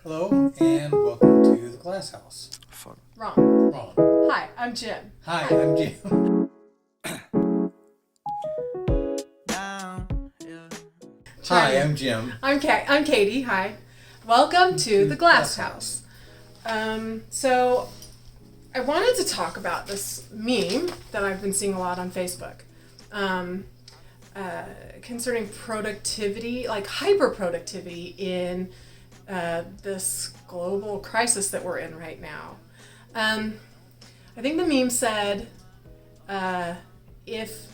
Hello and welcome to the Glass House. Fuck. Wrong. Wrong. Hi, I'm Jim. Hi, I'm Jim. Hi, I'm Jim. I'm Katie. Hi. Welcome to the Glass House. So I wanted to talk about this meme that I've been seeing a lot on Facebook concerning productivity, like hyper productivity in this global crisis that we're in right now. I think the meme said, if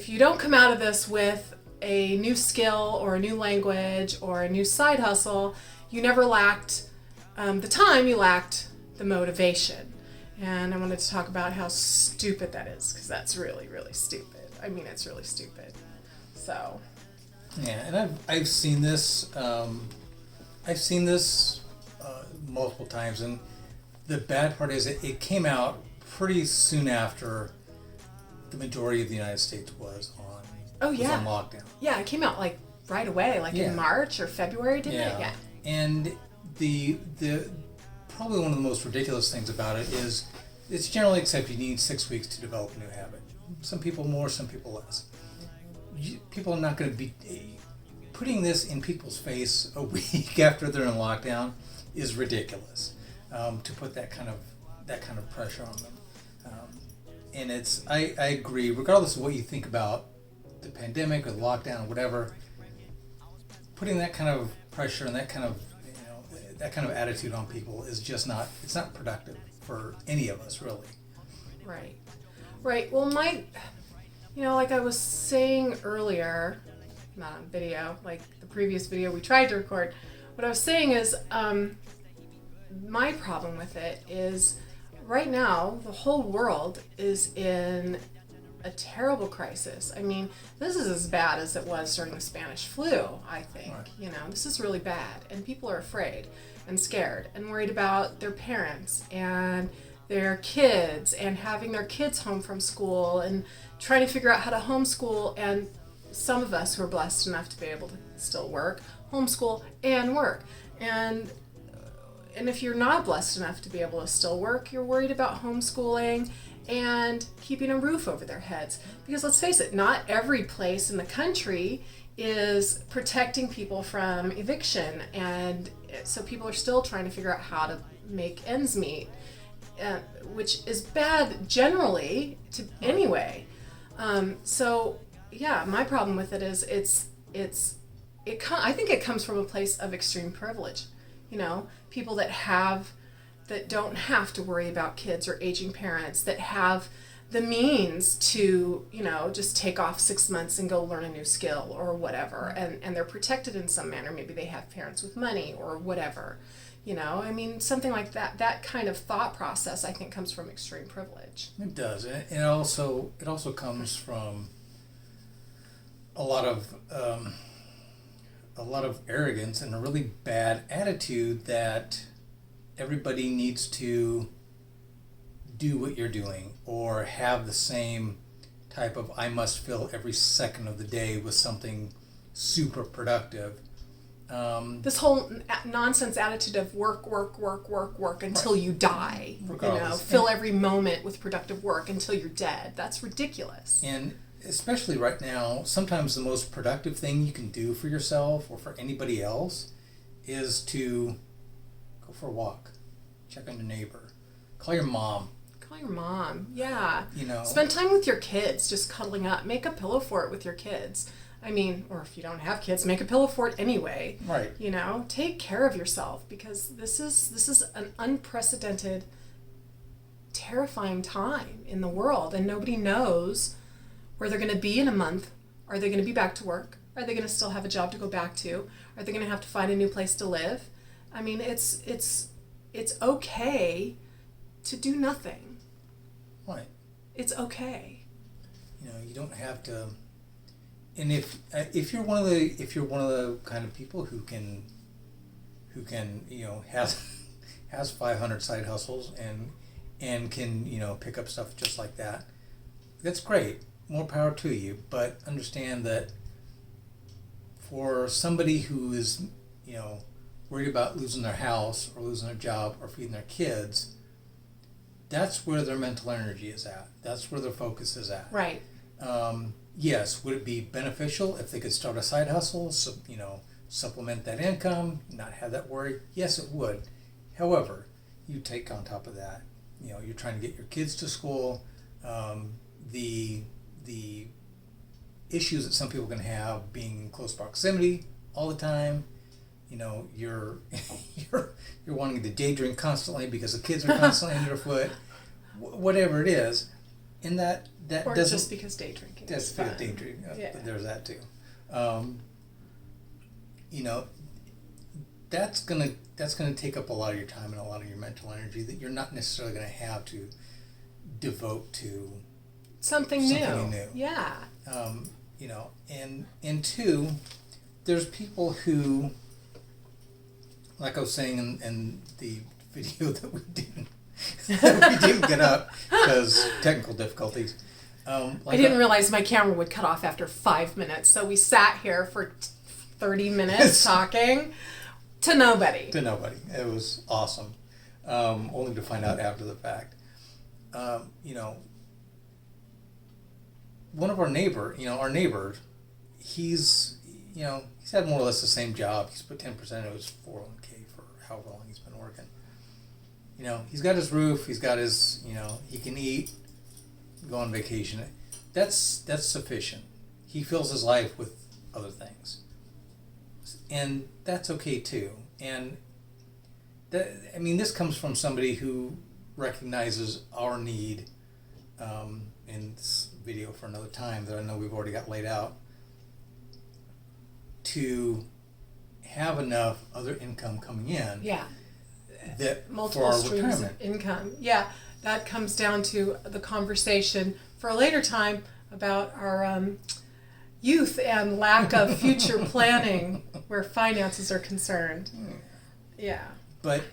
you don't come out of this with a new skill or a new language or a new side hustle, you never lacked the time, you lacked the motivation. And I wanted to talk about how stupid that is, because that's really, really stupid. I mean, it's really stupid. So. Yeah, and I've seen this. Multiple times, and the bad part is it came out pretty soon after the majority of the United States was on lockdown. Yeah, it came out like right away, like in March or February, didn't it? Yeah. And the probably one of the most ridiculous things about it is it's generally accepted you need 6 weeks to develop a new habit. Some people more, some people less. People are not going to be putting this in people's face a week after they're in lockdown is ridiculous. To put that kind of pressure on them, and I agree. Regardless of what you think about the pandemic or the lockdown or whatever, putting that kind of pressure and that kind of attitude on people is just not. It's not productive for any of us, really. Right. Well, like I was saying earlier, not on video, like the previous video we tried to record. What I was saying is, my problem with it is right now the whole world is in a terrible crisis. I mean, this is as bad as it was during the Spanish flu, I think. Right. This is really bad, and people are afraid and scared and worried about their parents and their kids and having their kids home from school and trying to figure out how to homeschool. And some of us who are blessed enough to be able to still work, homeschool and work. And if you're not blessed enough to be able to still work, you're worried about homeschooling and keeping a roof over their heads. Because let's face it, not every place in the country is protecting people from eviction. And so people are still trying to figure out how to make ends meet, which is bad generally anyway. So yeah, my problem with it is I think it comes from a place of extreme privilege. People that don't have to worry about kids or aging parents, that have the means to, just take off 6 months and go learn a new skill or whatever. And they're protected in some manner. Maybe they have parents with money or whatever. Something like that. That kind of thought process, I think, comes from extreme privilege. It does. And it also comes from a lot of arrogance and a really bad attitude that everybody needs to do what you're doing or have the same type of I must fill every second of the day with something super productive. This whole nonsense attitude of work until you die. Fill every moment with productive work until you're dead. That's ridiculous. And especially right now, sometimes the most productive thing you can do for yourself or for anybody else is to go for a walk, check on your neighbor, call your mom. Yeah. Spend time with your kids, just cuddling up. Make a pillow fort with your kids. Or if you don't have kids, make a pillow fort anyway. Right. Take care of yourself, because this is an unprecedented, terrifying time in the world, and nobody knows where they're going to be in a month. Are they going to be back to work? Are they going to still have a job to go back to? Are they going to have to find a new place to live? I mean, it's okay to do nothing. Right. It's okay. You don't have to. And if you're one of the kind of people who can has 500 side hustles and can pick up stuff just like that, that's great. More power to you, but understand that for somebody who is worried about losing their house or losing their job or feeding their kids, that's where their mental energy is at. That's where their focus is at. Right. Yes, would it be beneficial if they could start a side hustle, so, supplement that income, not have that worry? Yes, it would. However, you take on top of that, you're trying to get your kids to school, the issues that some people can have being in close proximity all the time. You're you're wanting to day drink constantly because the kids are constantly on your foot. Whatever it is, and that Or doesn't, just because day drinking that's is fun. day drinking. Yeah. There's that too. That's gonna take up a lot of your time and a lot of your mental energy that you're not necessarily gonna have to devote to Something new. Yeah. And two, there's people who, like I was saying in the video that we didn't get up because technical difficulties. I didn't realize my camera would cut off after 5 minutes, so we sat here for 30 minutes talking to nobody. It was awesome, only to find out after the fact. One of our neighbor, he's had more or less the same job. He's put 10% of his 401k for however long he's been working. He's got his roof, he's got his, he can eat, go on vacation. That's sufficient. He fills his life with other things. And that's okay too. And this comes from somebody who recognizes our need, in this video for another time that I know we've already got laid out, to have enough other income coming in. Yeah. That Multiple for our streams retirement. of income. Yeah, that comes down to the conversation for a later time about our youth and lack of future planning where finances are concerned. Yeah. But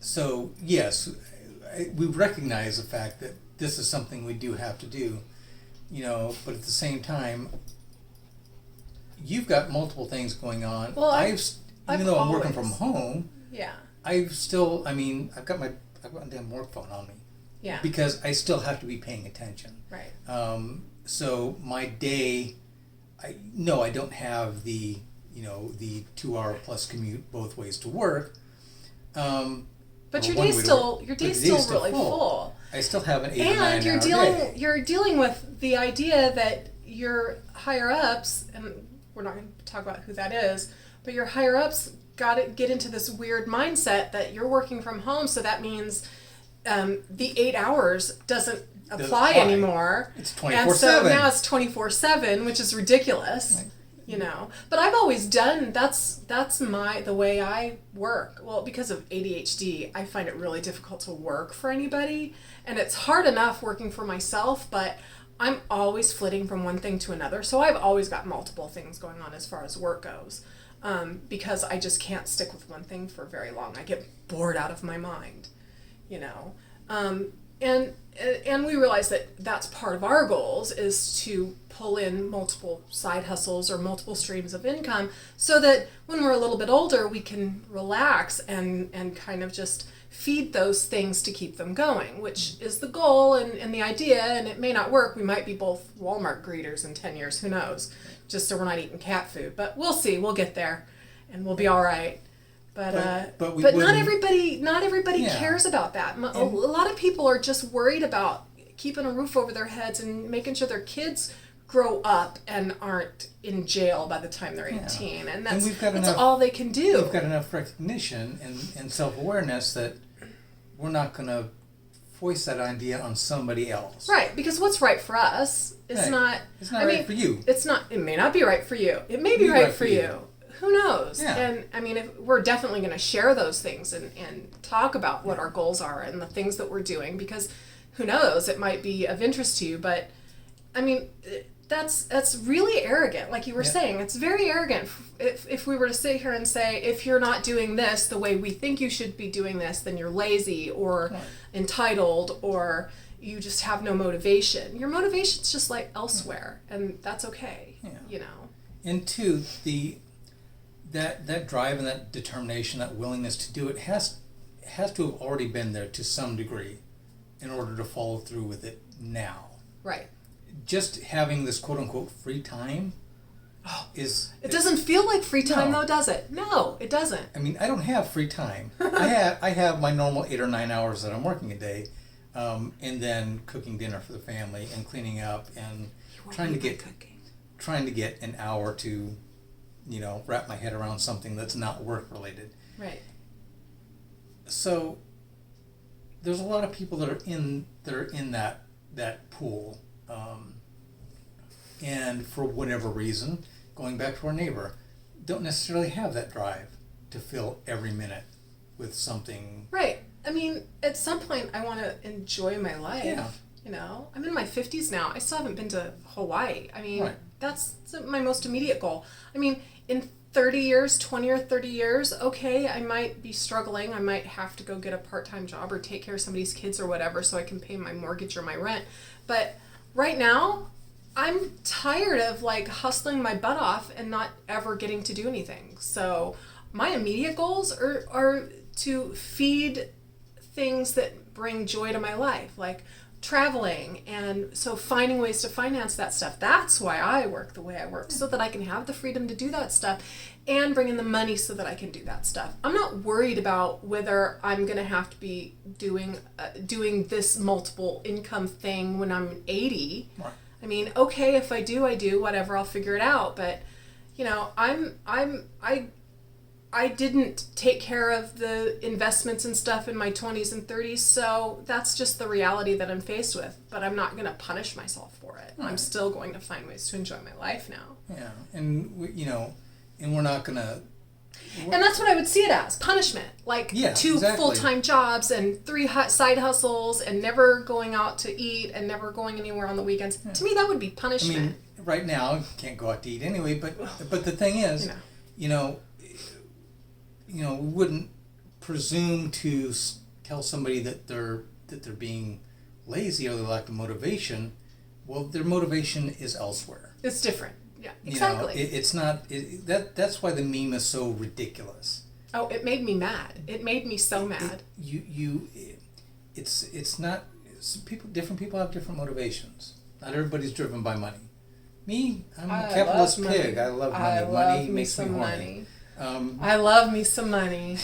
so yes, we recognize the fact that this is something we do have to do, but at the same time, you've got multiple things going on. Well, even though I'm working from home, yeah, I've got my damn work phone on me. Yeah. Because I still have to be paying attention. Right. So my day, I don't have the 2-hour plus commute both ways to work. But your day's still really full. I still have an 8 or 9 hour day. You're dealing with the idea that your higher ups, and we're not going to talk about who that is, but your higher ups got to get into this weird mindset that you're working from home, so that means the 8 hours doesn't apply anymore. It's 24/7. And so now it's 24/7, which is ridiculous. Right. But I've always done, that's the way I work. Well, because of ADHD, I find it really difficult to work for anybody, and it's hard enough working for myself, but I'm always flitting from one thing to another. So I've always got multiple things going on as far as work goes, because I just can't stick with one thing for very long. I get bored out of my mind, and we realize that that's part of our goals, is to pull in multiple side hustles or multiple streams of income so that when we're a little bit older, we can relax and kind of just feed those things to keep them going, which is the goal and the idea. And it may not work. We might be both Walmart greeters in 10 years, who knows, just so we're not eating cat food. But we'll see, we'll get there and we'll be all right. But not everybody cares about that. A lot of people are just worried about keeping a roof over their heads and making sure their kids grow up and aren't in jail by the time they're 18. And that's all they can do. We've got enough recognition and self-awareness that we're not going to voice that idea on somebody else. Right, because what's right for us is not... It's not right for you. It may not be right for you. It may be right for you. Who knows? Yeah. And if we're definitely going to share those things and talk about what our goals are and the things that we're doing, because who knows, it might be of interest to you. But that's really arrogant. Like you were saying, it's very arrogant. If we were to sit here and say, if you're not doing this the way we think you should be doing this, then you're lazy or entitled, or you just have no motivation. Your motivation's just like elsewhere, and that's okay. And two, that drive and that determination, that willingness to do it has to have already been there to some degree in order to follow through with it now. Right. Just having this quote unquote free time It doesn't feel like free time No. though, does it? No, it doesn't. I mean, I don't have free time. I have my normal 8 or 9 hours that I'm working a day, and then cooking dinner for the family and cleaning up and trying to get an hour to, wrap my head around something that's not work related. Right. So there's a lot of people that are in that pool, and for whatever reason, going back to our neighbor, don't necessarily have that drive to fill every minute with something. Right. I mean, at some point, I want to enjoy my life. Yeah. I'm in my 50s now. I still haven't been to Hawaii. I mean, Right. that's my most immediate goal. I mean, in 30 years, 20 or 30 years, okay, I might be struggling. I might have to go get a part-time job or take care of somebody's kids or whatever so I can pay my mortgage or my rent. But right now, I'm tired of hustling my butt off and not ever getting to do anything. So my immediate goals are to feed things that bring joy to my life, like traveling, and so finding ways to finance that stuff. That's why I work the way I work, so that I can have the freedom to do that stuff and bring in the money so that I can do that stuff. I'm not worried about whether I'm going to have to be doing this multiple income thing when I'm 80. Right. I mean, okay, if I do, whatever, I'll figure it out. But, I didn't take care of the investments and stuff in my 20s and 30s, so that's just the reality that I'm faced with. But I'm not going to punish myself for it. Right. I'm still going to find ways to enjoy my life now. Yeah, and we're not gonna. And that's what I would see it as, punishment. Yeah, 2 exactly. full-time jobs and 3 side hustles and never going out to eat and never going anywhere on the weekends. Yeah. To me, that would be punishment. I mean, right now, you can't go out to eat anyway, but the thing is, we wouldn't presume to tell somebody that they're being lazy or they lack the motivation. Well, their motivation is elsewhere. It's different. Yeah, exactly. It's not. That's why the meme is so ridiculous. Oh, it made me mad. It made me so mad. It's not. Different people have different motivations. Not everybody's driven by money. Me, I'm a capitalist pig. I love money. Money makes me horny. I love me some money.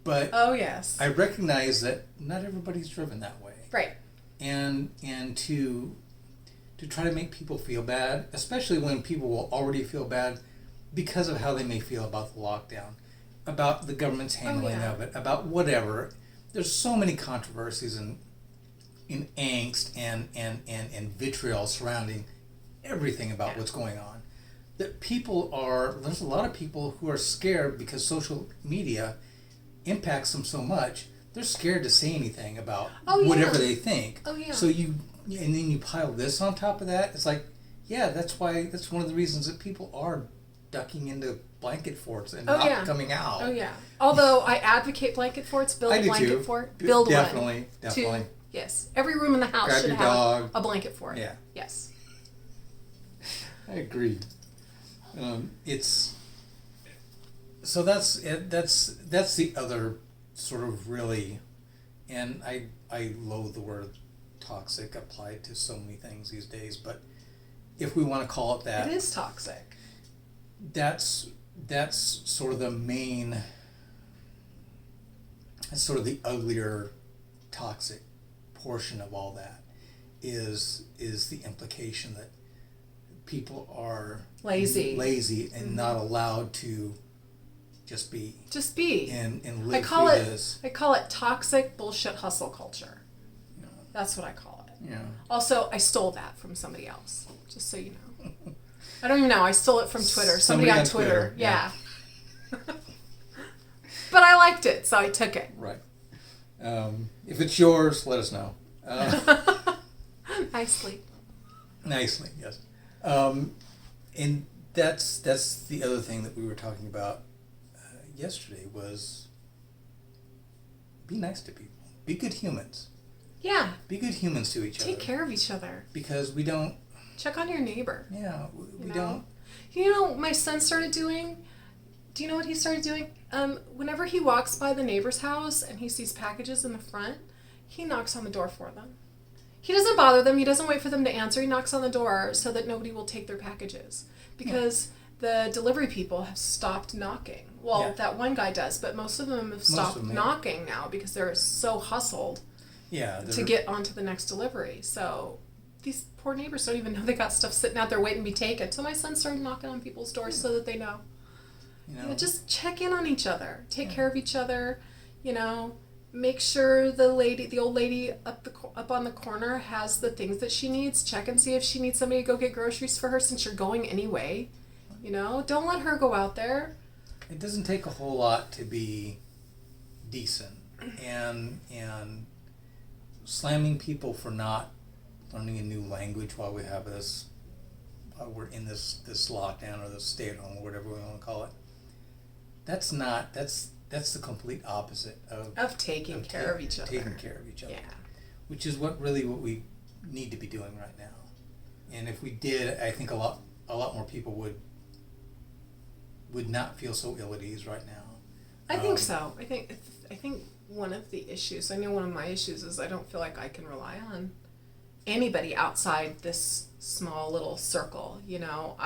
But oh yes, I recognize that not everybody's driven that way. Right. And to try to make people feel bad, especially when people will already feel bad because of how they may feel about the lockdown, about the government's handling of it, about whatever. There's so many controversies and angst and vitriol surrounding everything about what's going on. That there's a lot of people who are scared because social media impacts them so much. They're scared to say anything about whatever they think. Oh yeah. So and then you pile this on top of that. It's like, that's one of the reasons that people are ducking into blanket forts and not coming out. Oh yeah. Although I advocate blanket forts, build a blanket fort, build one. Definitely. Yes. Every room in the house should have a blanket fort. Yeah. Yes. I agree. So that's the other sort of really, and I loathe the word toxic applied to so many things these days, but if we want to call it that, it is toxic. That's sort of the main. That's sort of the uglier, toxic portion of all that. Is the implication that people are lazy and not allowed to just be and live I call through it this. I call it toxic bullshit hustle culture. That's what I call it. Yeah. Also, I stole that from somebody else, just so you know. I don't even know. I stole it from Twitter. Somebody on Twitter. Yeah. But I liked it, so I took it. Right. If it's yours, let us know. Nicely. Nicely, yes. And that's the other thing that we were talking about yesterday was be nice to people. Be good humans. Yeah. Be good humans to each other. Take care of each other. Because we don't... Check on your neighbor. Yeah, we don't... You know, my son started doing. Do you know what he started doing? Whenever he walks by the neighbor's house and he sees packages in the front, he knocks on the door for them. He doesn't bother them. He doesn't wait for them to answer. He knocks on the door so that nobody will take their packages. Because the delivery people have stopped knocking. Well, that one guy does, but most of them have stopped knocking now because they're so hustled to get onto the next delivery. So these poor neighbors don't even know they got stuff sitting out there waiting to be taken. So my son started knocking on people's doors so that they know. You know, just check in on each other. Take care of each other. You know, make sure the old lady up on the corner has the things that she needs. Check and see if she needs somebody to go get groceries for her since you're going anyway. You know, don't let her go out there. It doesn't take a whole lot to be decent, and slamming people for not learning a new language while we're in this lockdown or this stay at home or whatever we want to call it. That's the complete opposite of taking care of each other. Taking care of each other. Yeah. Which is what we need to be doing right now. And if we did, I think a lot more people would not feel so ill at ease right now. I think so. I think one of the issues, I know one of my issues is I don't feel like I can rely on anybody outside this small little circle. You know,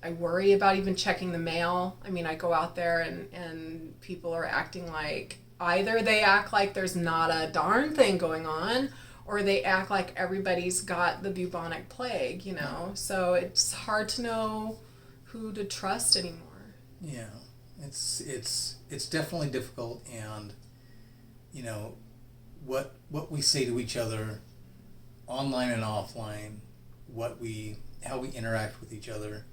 I worry about even checking the mail. I mean, I go out there and people are acting like, either they act like there's not a darn thing going on, or they act like everybody's got the bubonic plague, you know? So it's hard to know who to trust anymore. Yeah, it's definitely difficult, and you know what we say to each other, online and offline, how we interact with each other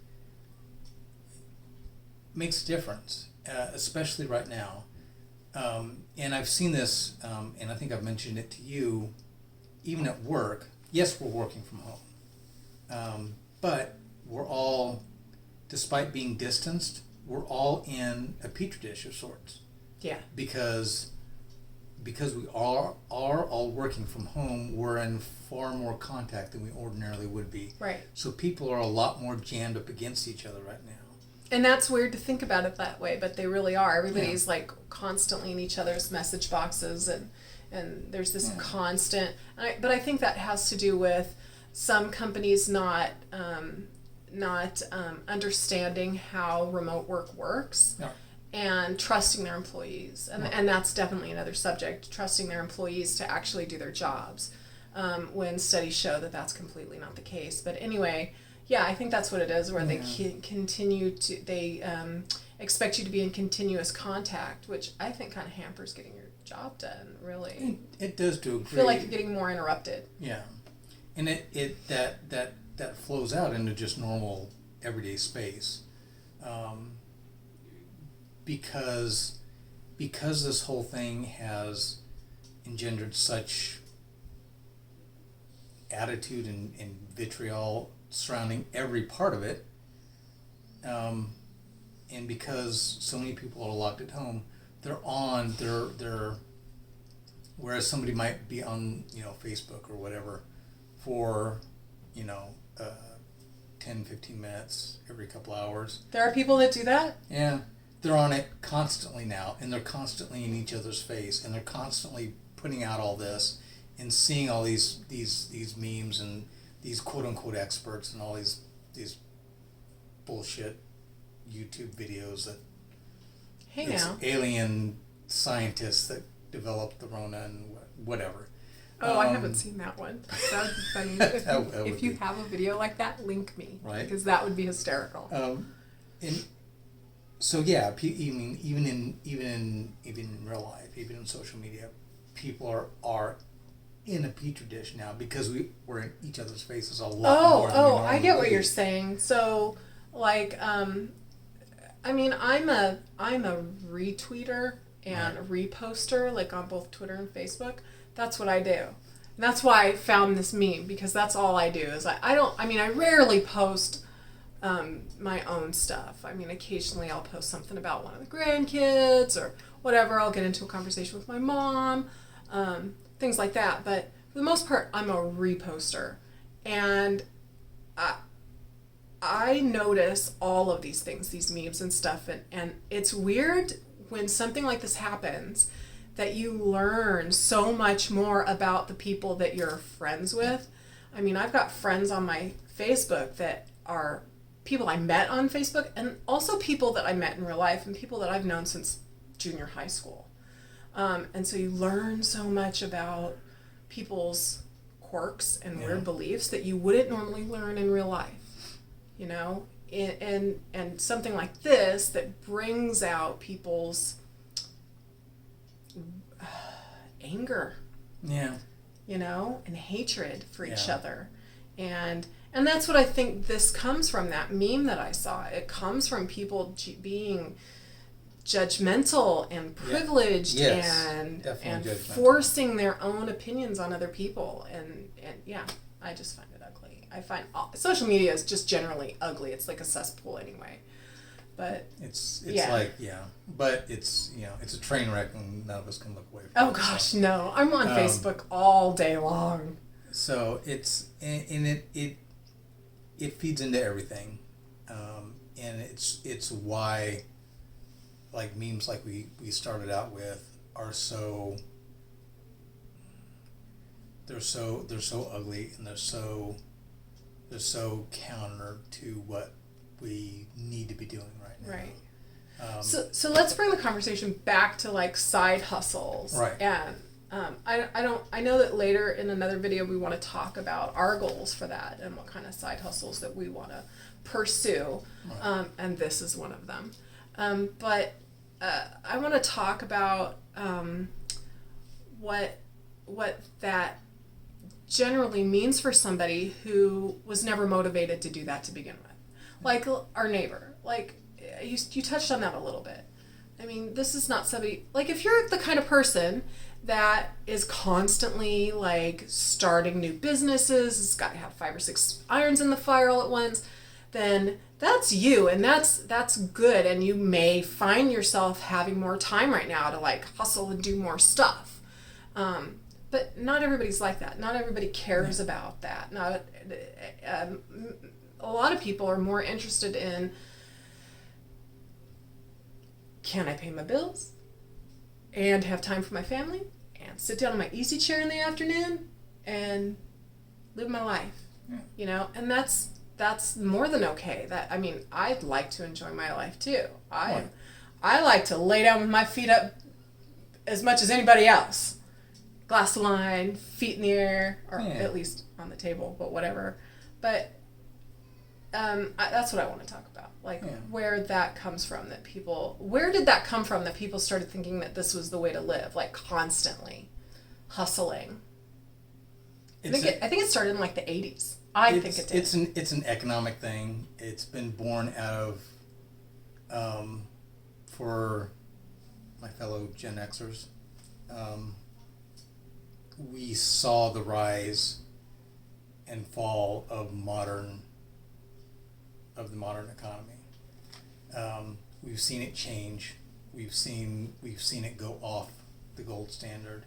makes a difference, especially right now. And I've seen this, and I think I've mentioned it to you, even at work. Yes, we're working from home, but we're all, despite being distanced, we're all in a petri dish of sorts. Yeah. Because we are all working from home, we're in far more contact than we ordinarily would be. Right. So people are a lot more jammed up against each other right now. And that's weird to think about it that way, but they really are. Everybody's like constantly in each other's message boxes, and there's this constant. But I think that has to do with some companies not understanding how remote work works. Yeah. And trusting their employees. And that's definitely another subject, trusting their employees to actually do their jobs, when studies show that that's completely not the case. But anyway, yeah, I think that's what it is, where they expect you to be in continuous contact, which I think kind of hampers getting your job done, really. It does to a I feel like you're getting more interrupted. Yeah. And that flows out into just normal everyday space. Because this whole thing has engendered such attitude and vitriol surrounding every part of it, and because so many people are locked at home, they're whereas somebody might be on Facebook or whatever for 10-15 minutes every couple hours. There are people that do that? Yeah. They're on it constantly now, and they're constantly in each other's face, and they're constantly putting out all this and seeing all these memes and these quote unquote experts and all these bullshit YouTube videos that alien scientists that developed the Rona and whatever. Oh, I haven't seen that one. That would be funny. If you have a video like that, link me, right? Because that would be hysterical. So yeah, even in real life, even in social media, people are in a petri dish now because we're in each other's faces a lot more than we normally I get what would. you're saying. So like, I'm a retweeter and reposter, like on both Twitter and Facebook. That's what I do. And that's why I found this meme, because that's all I do. Is I rarely post my own stuff. I mean, occasionally I'll post something about one of the grandkids or whatever. I'll get into a conversation with my mom, things like that. But for the most part, I'm a reposter. And I notice all of these things, these memes and stuff, and it's weird when something like this happens that you learn so much more about the people that you're friends with. I mean, I've got friends on my Facebook that are people I met on Facebook, and also people that I met in real life, and people that I've known since junior high school. And so you learn so much about people's quirks and weird beliefs that you wouldn't normally learn in real life, you know? And something like this that brings out people's anger, you know, and hatred for each other. And that's what I think this comes from, that meme that I saw. It comes from people being judgmental and privileged and forcing their own opinions on other people. And I just find it ugly. I find social media is just generally ugly. It's like a cesspool anyway. But it's like, but it's, you know, it's a train wreck and none of us can look away from it. Oh gosh, no. I'm on Facebook all day long. So it's, and it feeds into everything. And it's why, like, memes like we started out with are so, they're so ugly, and they're so counter to what we need to be doing right now. Right. So let's bring the conversation back to like side hustles. Right. And I know that later in another video we want to talk about our goals for that and what kind of side hustles that we want to pursue. Right. And this is one of them. But I want to talk about what that generally means for somebody who was never motivated to do that to begin with. Like our neighbor, like you touched on that a little bit. I mean, this is not somebody, like if you're the kind of person that is constantly like starting new businesses, has got to have 5 or 6 irons in the fire all at once, then that's you, and that's good, and you may find yourself having more time right now to like hustle and do more stuff. But not everybody's like that. Not everybody cares about that. A lot of people are more interested in, can I pay my bills and have time for my family and sit down in my easy chair in the afternoon and live my life, you know? And that's more than okay. I mean, I'd like to enjoy my life too. I like to lay down with my feet up as much as anybody else. Glass of wine, feet in the air, or at least on the table, but whatever. But that's what I want to talk about. Like where that comes from, where did that come from that people started thinking that this was the way to live, like constantly hustling? I think it started in like the 80s. I think it did. It's an economic thing. It's been born out of, for my fellow Gen Xers, we saw the rise and fall of the modern economy. We've seen it change. We've seen it go off the gold standard.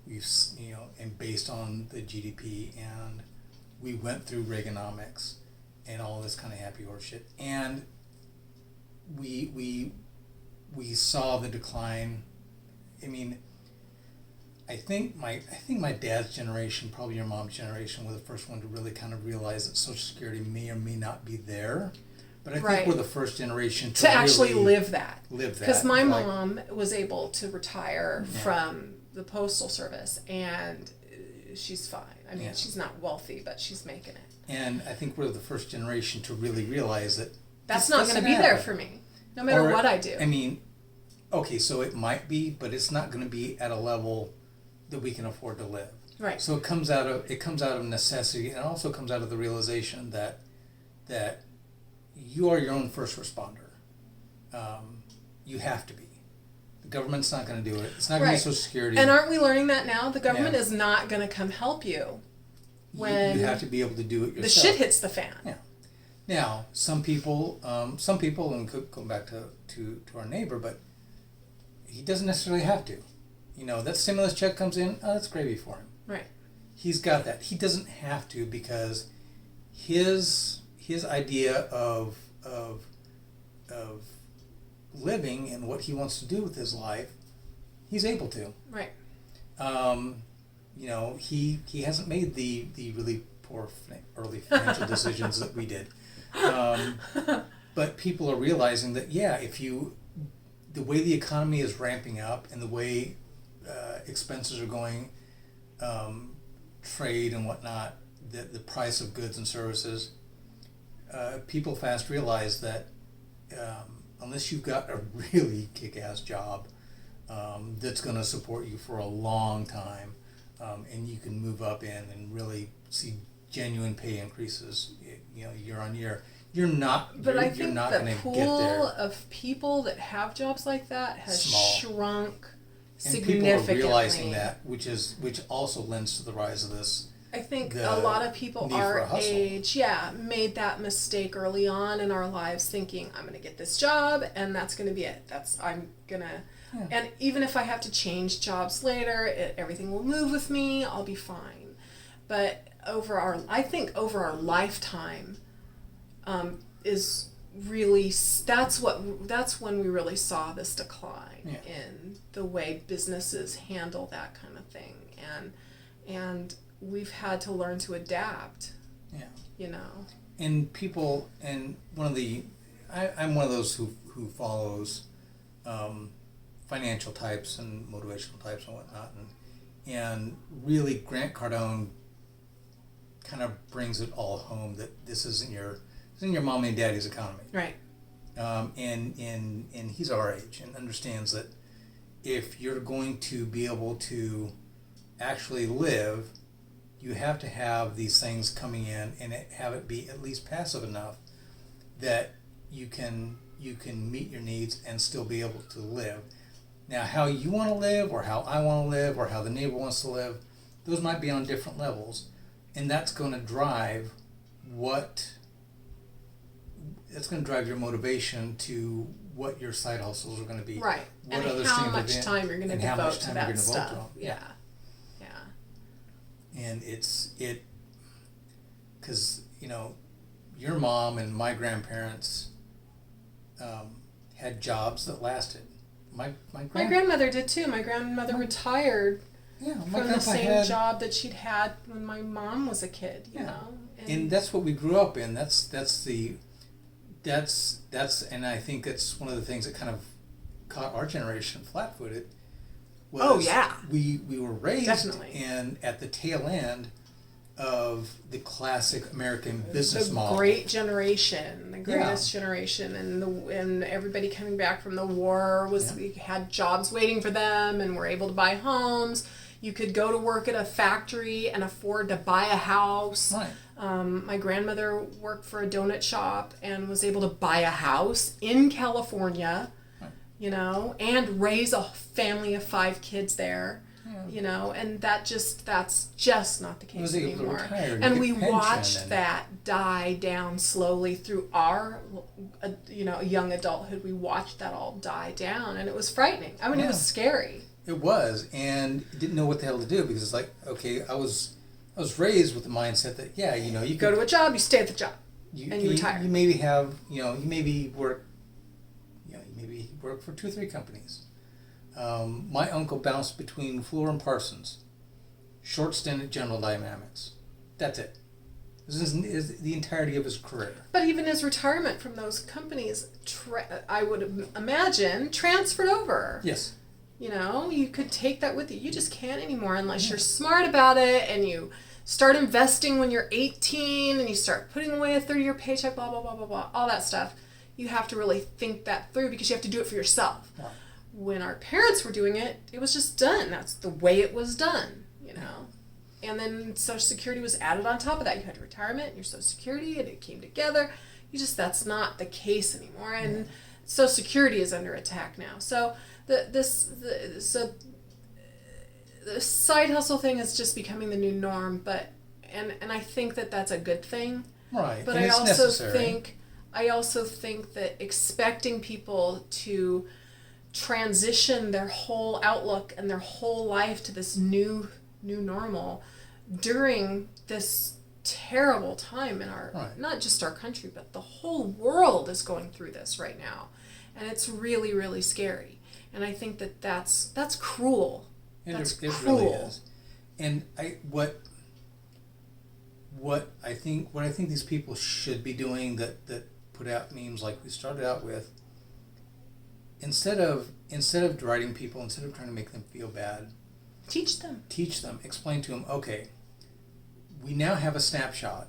And based on the GDP, and we went through Reaganomics and all this kind of happy horse shit, and we saw the decline. I mean, I think my dad's generation, probably your mom's generation, were the first one to really kind of realize that Social Security may or may not be there. But I think we're the first generation to actually really live that. Because my mom was able to retire from the Postal Service, and she's fine. I mean, she's not wealthy, but she's making it. And I think we're the first generation to really realize that that's not going to be there for me, no matter what I do. I mean, okay, so it might be, but it's not going to be at a level that we can afford to live. Right. So it comes out of necessity, and it also comes out of the realization that you are your own first responder. You have to be. The government's not going to do it. It's not going to be Social Security. And aren't we learning that now? The government is not going to come help you when you have to be able to do it yourself. The shit hits the fan. Yeah. Now, some people, and going back to our neighbor, but he doesn't necessarily have to. You know, that stimulus check comes in, that's gravy for him. Right. He's got that. He doesn't have to, because his his idea of living and what he wants to do with his life, he's able to. Right. He hasn't made the really poor early financial decisions that we did. But people are realizing that, the way the economy is ramping up and the way expenses are going, trade and whatnot, the price of goods and services, people fast realize that unless you've got a really kick-ass job that's going to support you for a long time, and you can move up in and really see genuine pay increases, year on year, you're not But I you're think not the going to pool get there. of people that have jobs like that has Small. shrunk And significantly. people are realizing that, which also lends to the rise of this. I think the a lot of people need for our a hustle. age, made that mistake early on in our lives, thinking I'm going to get this job and that's going to be it. And even if I have to change jobs later, everything will move with me. I'll be fine. But I think over our lifetime, is really that's when we really saw this decline in the way businesses handle that kind of thing, and we've had to learn to adapt. And people, and I'm one of those who follows financial types and motivational types and whatnot, and really Grant Cardone kind of brings it all home that this isn't your mommy and daddy's economy. Right. And he's our age and understands that if you're going to be able to actually live, you have to have these things coming in and have it be at least passive enough that you can meet your needs and still be able to live. Now, how you want to live, or how I want to live, or how the neighbor wants to live, those might be on different levels, and that's going to drive your motivation to what your side hustles are going to be. Right. What and other how streams much of time you're going to devote to that stuff. Yeah. And because your mom and my grandparents had jobs that lasted. My grandmother did too. My grandmother retired from the same job that she'd had when my mom was a kid. You know, and that's what we grew up in. That's and I think that's one of the things that kind of caught our generation flat-footed. We were raised Definitely. and at the tail end of the classic American business model. The great generation, the greatest generation, and everybody coming back from the war had jobs waiting for them and were able to buy homes. You could go to work at a factory and afford to buy a house. Right. My grandmother worked for a donut shop and was able to buy a house in California. And raise a family of 5 kids there, and that's just not the case anymore. And we watched that die down slowly through our, young adulthood. We watched that all die down, and it was frightening. I mean, it was scary. It was, and didn't know what the hell to do, because it's like, okay, I was raised with the mindset that, you go to a job, you stay at the job, and you retire. You maybe have, you maybe work for 2 or 3 companies. My uncle bounced between Fluor and Parsons. Short stint at General Dynamics. That's it. This is the entirety of his career. But even his retirement from those companies, I would imagine, transferred over. Yes. You could take that with you. You just can't anymore unless you're smart about it and you start investing when you're 18 and you start putting away a 30-year paycheck, blah, blah, blah, blah, blah, all that stuff. You have to really think that through because you have to do it for yourself. Yeah. When our parents were doing it, it was just done. That's the way it was done, And then Social Security was added on top of that. You had your retirement, your Social Security, and it came together. That's not the case anymore. And Social Security is under attack now. So the side hustle thing is just becoming the new norm. But and I think that that's a good thing. Right. But and I also necessary. I also think that expecting people to transition their whole outlook and their whole life to this new normal during this terrible time in our, Right. not just our country, but the whole world is going through this right now. And it's really, really scary. And I think that's cruel. And That's it cruel. really is. And what I think these people should be doing that put out memes like we started out with, instead of deriding people, instead of trying to make them feel bad, Teach them. explain to them, okay, we now have a snapshot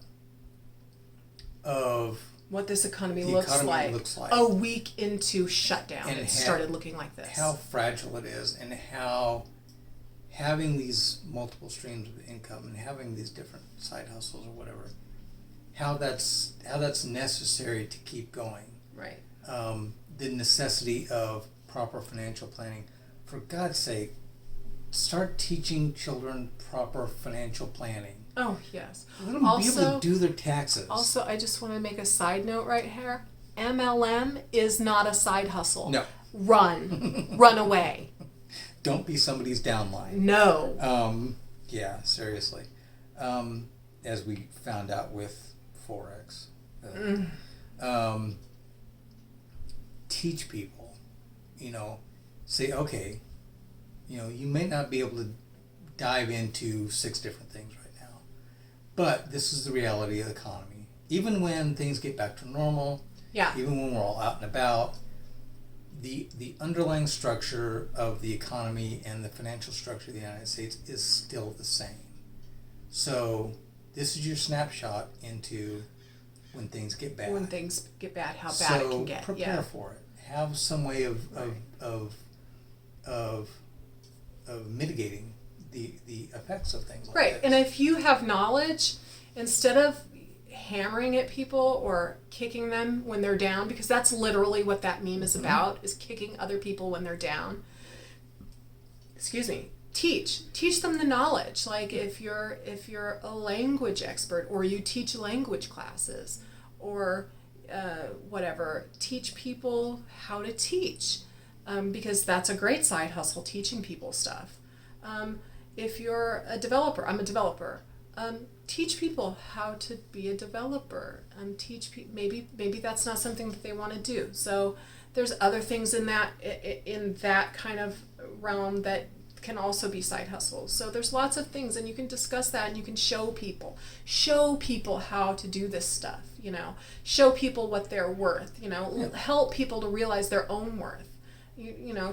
of What this economy, the looks, economy like looks like a week into shutdown. And It started looking like this. how fragile it is, and how having these multiple streams of income and having these different side hustles or whatever, how that's necessary to keep going. Right. The necessity of proper financial planning. For God's sake, start teaching children proper financial planning. Oh, yes. Let them be able to do their taxes. Also, I just want to make a side note right here. MLM is not a side hustle. No. Run. Run away. Don't be somebody's downline. No. Yeah, seriously. As we found out with Forex. Teach people, say, okay, you may not be able to dive into 6 different things right now, but this is the reality of the economy. Even when things get back to normal, Yeah. even when we're all out and about, the underlying structure of the economy and the financial structure of the United States is still the same. So this is your snapshot into when things get bad. When things get bad, how bad it can get. So prepare for it. Have some way of mitigating the effects of things like Right. this. And if you have knowledge, instead of hammering at people or kicking them when they're down, because that's literally what that meme is about, is kicking other people when they're down. Excuse me. Teach them the knowledge. Like if you're a language expert, or you teach language classes, or whatever, teach people how to teach, because that's a great side hustle, teaching people stuff. If you're a developer, I'm a developer. Teach people how to be a developer. Maybe that's not something that they want to do. So there's other things in that kind of realm that can also be side hustles. So there's lots of things, and you can discuss that, and you can show people how to do this stuff, show people what they're worth, help people to realize their own worth,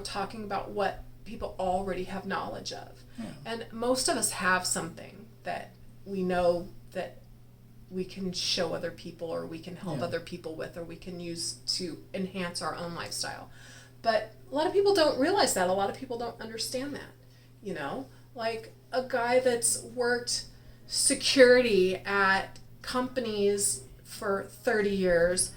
talking about what people already have knowledge of. Yeah. And most of us have something that we know that we can show other people, or we can help other people with, or we can use to enhance our own lifestyle. But a lot of people don't realize that. A lot of people don't understand that. Like a guy that's worked security at companies for 30 years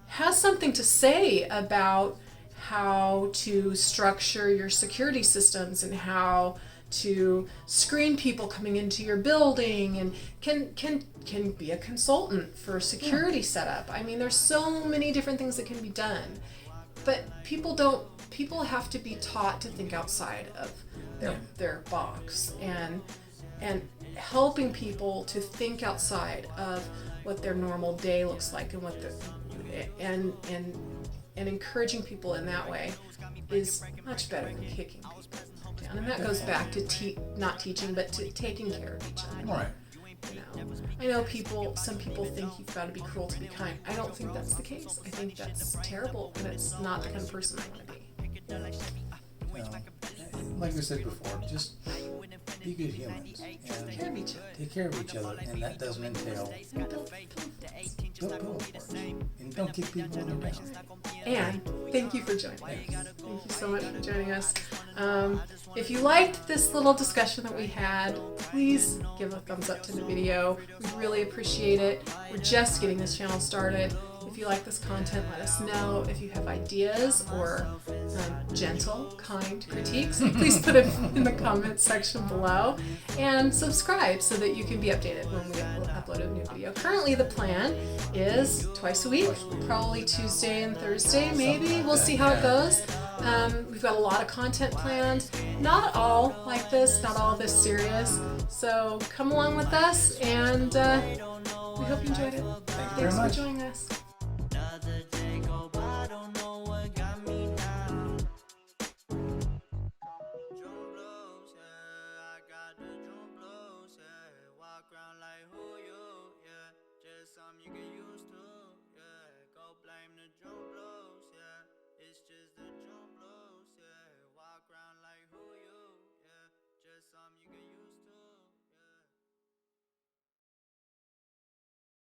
has something to say about how to structure your security systems and how to screen people coming into your building, and can be a consultant for security setup. I mean, there's so many different things that can be done, but people have to be taught to think outside of their box, and helping people to think outside of what their normal day looks like, and and encouraging people in that way is much better than kicking people down. And that goes back to not teaching, but to taking care of each other. Right. I know some people think you've got to be cruel to be kind. I don't think that's the case. I think that's terrible, and it's not the kind of person I want to be. Like we said before, just be good humans and take care of each other, and that doesn't entail build pillow forts, and don't kick people when they're down. And thank you for joining us. Thank you so much for joining us. If you liked this little discussion that we had, please give a thumbs up to the video. We really appreciate it. We're just getting this channel started. If you like this content, let us know. If you have ideas or gentle, kind critiques, please put it in the comments section below. And subscribe so that you can be updated when we upload a new video. Currently, the plan is twice a week, probably Tuesday and Thursday, maybe. We'll see how it goes. We've got a lot of content planned. Not all like this, not all this serious. So come along with us, and we hope you enjoyed it. Thank you very Thanks for much. joining us.